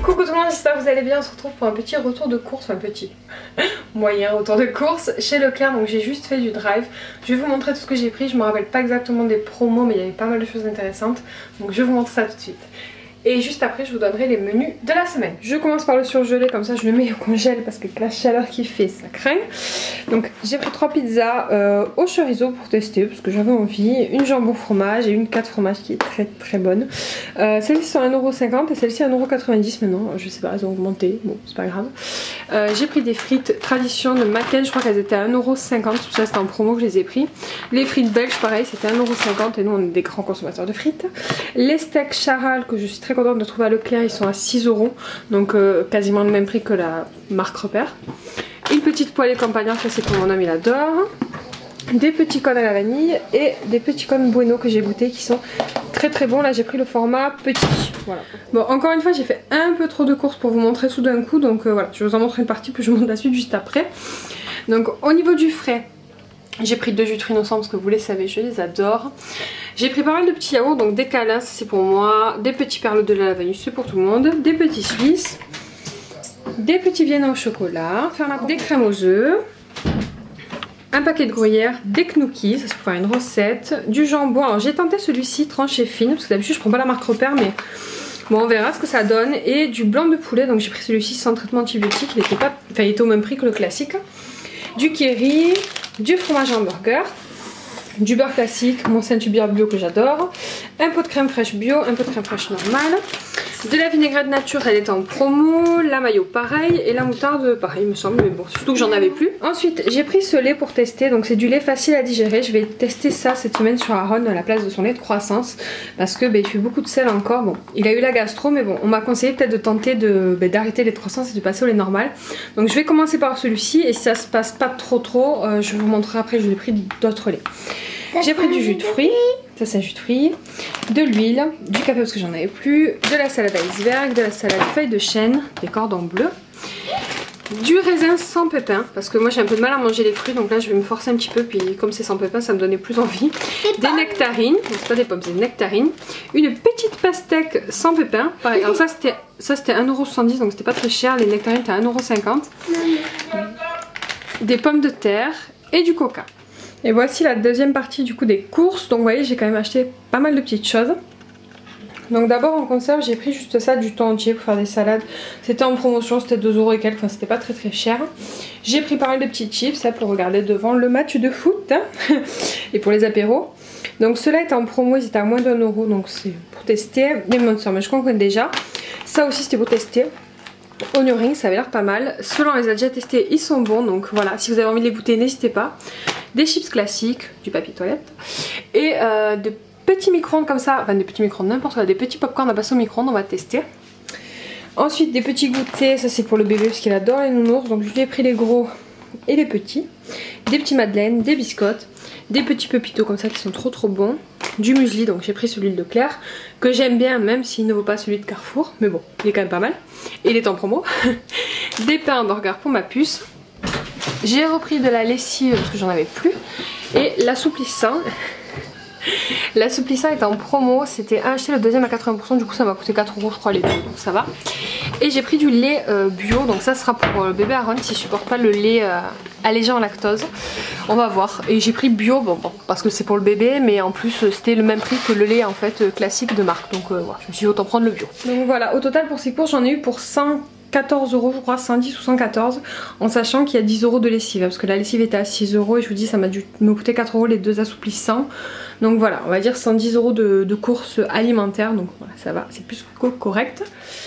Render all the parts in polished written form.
Coucou tout le monde, j'espère que vous allez bien. On se retrouve pour un petit retour de course, un petit moyen retour de course chez Leclerc. Donc j'ai juste fait du drive. Je vais vous montrer tout ce que j'ai pris. Je me rappelle pas exactement des promos, mais il y avait pas mal de choses intéressantes. Donc je vais vous montrer ça tout de suite. Et juste après je vous donnerai les menus de la semaine. Je commence par le surgelé, comme ça je le mets au congèle parce que avec la chaleur qu'il fait ça craint. Donc j'ai pris 3 pizzas au chorizo pour tester parce que j'avais envie. Une jambon fromage et une 4 fromage qui est très bonne. Celle-ci sont 1,50€ et celle-ci 1,90€ maintenant. Je sais pas, elles ont augmenté, bon c'est pas grave. J'ai pris des frites tradition de Macken, je crois qu'elles étaient à 1,50€, tout ça c'était en promo que je les ai pris. Les frites belges pareil c'était 1,50€ et nous on est des grands consommateurs de frites. Les steaks Charal que je suis très contente de trouver à Leclerc, ils sont à 6€, donc quasiment le même prix que la marque Repère. Une petite poêlée campagnard, ça c'est pour mon homme, il adore. Des petits cônes à la vanille et des petits cônes Bueno que j'ai goûté qui sont très bons. Là j'ai pris le format petit. Voilà. Bon, encore une fois j'ai fait un peu trop de courses pour vous montrer tout d'un coup, donc voilà, je vais vous en montrer une partie puis je vous montre la suite juste après. Donc au niveau du frais, j'ai pris 2 jus de fruits innocents parce que vous les savez, je les adore. J'ai pris pas mal de petits yaourts, donc des câlins, c'est pour moi. Des petits perles de la vanille, c'est pour tout le monde. Des petits suisses. Des petits viennois au chocolat. Des crèmes aux œufs. Un paquet de gruyère. Des knookies, ça c'est pour faire une recette. Du jambon, alors j'ai tenté celui-ci tranché fine, parce que d'habitude je prends pas la marque Repère, mais bon on verra ce que ça donne. Et du blanc de poulet, donc j'ai pris celui-ci sans traitement antibiotique, il était pas, enfin, il était au même prix que le classique. Du kéri, du fromage hamburger, du beurre classique, mon Saint-Hubert bio que j'adore, un pot de crème fraîche bio, un pot de crème fraîche normale, de la vinaigrette nature, elle était en promo, la mayo pareil, et la moutarde pareil il me semble, mais bon surtout que j'en avais plus. Ensuite j'ai pris ce lait pour tester, donc c'est du lait facile à digérer, je vais tester ça cette semaine sur Aaron à la place de son lait de croissance, parce que il fait beaucoup de sel encore, bon il a eu la gastro, mais bon on m'a conseillé peut-être de tenter d'arrêter les 300 et de passer au lait normal. Donc je vais commencer par celui-ci, et si ça se passe pas trop, je vous montrerai après, je l'ai pris d'autres laits. J'ai pris du jus de fruits, ça c'est un jus de fruits, de l'huile, du café parce que j'en avais plus, de la salade iceberg, de la salade feuille de chêne, des cordons bleus, du raisin sans pépins, parce que moi j'ai un peu de mal à manger les fruits, donc là je vais me forcer un petit peu, puis comme c'est sans pépins ça me donnait plus envie. Des nectarines, c'est pas des pommes, c'est des nectarines, une petite pastèque sans pépins, pareil, alors ça c'était 1,70€, donc c'était pas très cher, les nectarines étaient à 1,50€, des pommes de terre et du coca. Et voici la deuxième partie du coup des courses. Donc vous voyez j'ai quand même acheté pas mal de petites choses. Donc d'abord en conserve j'ai pris juste ça, du thon entier pour faire des salades. C'était en promotion, c'était 2€ et quelques, enfin c'était pas très cher. J'ai pris pas mal de petits chips là, pour regarder devant le match de foot hein, et pour les apéros. Donc ceux-là étaient en promo, ils étaient à moins d'1€, donc c'est pour tester. Des Monster, mais je connais déjà. Ça aussi c'était pour tester. Onion rings, ça avait l'air pas mal. Ceux-là on les a déjà testés, ils sont bons, donc voilà, si vous avez envie de les goûter n'hésitez pas. Des chips classiques, du papier toilette et de petits micro-ondes comme ça, enfin des petits micro-ondes n'importe quoi, des petits popcorn à passer au micro-ondes, on va tester. Ensuite des petits goûters, ça c'est pour le bébé parce qu'il adore les nounours, donc je lui ai pris les gros et les petits. Des petits madeleines, des biscottes, des petits pepitos comme ça qui sont trop bons. Du muesli, donc j'ai pris celui de Leclerc que j'aime bien même s'il ne vaut pas celui de Carrefour, mais bon il est quand même pas mal et il est en promo. Des pains hamburger pour ma puce. J'ai repris de la lessive parce que j'en avais plus. Et l'assouplissant. L'assouplissant est en promo. C'était acheté le deuxième à 80%. Du coup ça m'a coûté 4€ je crois les deux. Donc ça va. Et j'ai pris du lait bio. Donc ça sera pour le bébé Aaron s'il supporte pas le lait allégé en lactose. On va voir. Et j'ai pris bio bon, parce que c'est pour le bébé. Mais en plus c'était le même prix que le lait en fait classique de marque. Donc voilà, je me suis dit autant prendre le bio. Donc voilà, au total pour ces courses j'en ai eu pour 114€ je crois, 110 ou 114, en sachant qu'il y a 10€ de lessive parce que la lessive était à 6€ et je vous dis ça m'a dû me coûter 4€ les deux assouplissants. Donc voilà, on va dire 110€ de courses alimentaires, donc voilà ça va, c'est plus que correct.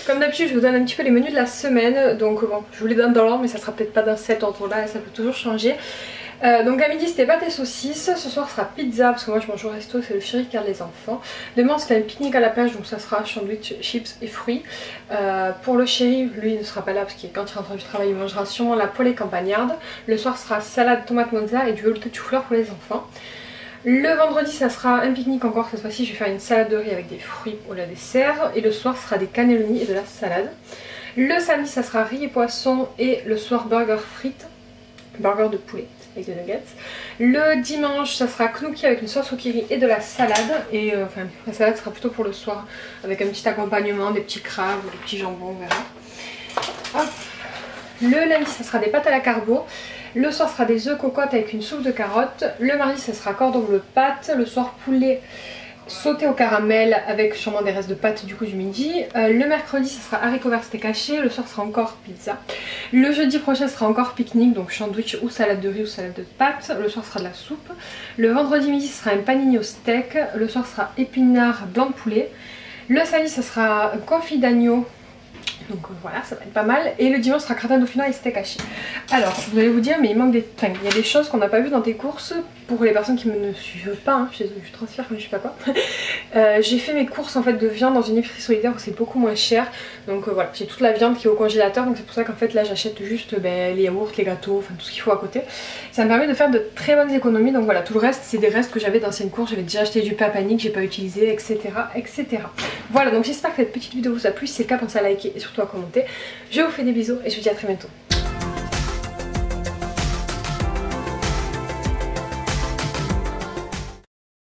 Comme d'habitude je vous donne un petit peu les menus de la semaine, donc bon je vous les donne dans l'ordre mais ça sera peut-être pas dans cet ordre là et ça peut toujours changer. Donc à midi c'était pâtes et saucisses, ce soir sera pizza parce que moi je mange au resto, c'est le chéri qui garde les enfants. Demain c'était un pique-nique à la plage donc ça sera sandwich, chips et fruits. Pour le chéri, lui il ne sera pas là parce que quand il rentre du travail il mangera sûrement la poêlée campagnarde. Le soir sera salade tomate mozza et du velouté de chou-fleur pour les enfants. Le vendredi ça sera un pique-nique encore, cette fois-ci je vais faire une salade de riz avec des fruits au dessert. Et le soir ce sera des cannelloni et de la salade. Le samedi ça sera riz et poisson et le soir burger frites, burger de poulet. avec des nuggets. Le dimanche ça sera gnocchi avec une sauce au curry et de la salade. Et enfin la salade sera plutôt pour le soir avec un petit accompagnement, des petits crabes ou des petits jambons, on verra. Hop. Le lundi ça sera des pâtes à la carbo. Le soir sera des œufs cocottes avec une soupe de carottes. Le mardi ça sera cordon bleu pâtes. Le soir poulet sauté au caramel avec sûrement des restes de pâtes du coup du midi. Le mercredi ça sera haricots verts steak haché. Le soir sera encore pizza. Le jeudi prochain sera encore pique-nique, donc sandwich ou salade de riz ou salade de pâtes. Le soir sera de la soupe. Le vendredi midi ce sera un panini au steak. Le soir sera épinards blanc de poulet. Le samedi ça sera confit d'agneau. Donc voilà, ça va être pas mal. Et le dimanche sera gratin dauphinois et steak haché. Alors, vous allez vous dire, mais il manque des... Enfin, il y a des choses qu'on n'a pas vues dans tes courses. Pour les personnes qui ne suivent pas, hein, je transfère comme je sais pas quoi. J'ai fait mes courses en fait de viande dans une épicerie solidaire où c'est beaucoup moins cher. Donc voilà, j'ai toute la viande qui est au congélateur. Donc c'est pour ça qu'en fait là j'achète juste les yaourts, les gâteaux, enfin tout ce qu'il faut à côté. Ça me permet de faire de très bonnes économies. Donc voilà, tout le reste c'est des restes que j'avais d'anciennes courses. J'avais déjà acheté du pain à panique, j'ai pas utilisé, etc. etc. Voilà, donc j'espère que cette petite vidéo vous a plu. Si c'est le cas, pensez à liker et surtout à commenter. Je vous fais des bisous et je vous dis à très bientôt.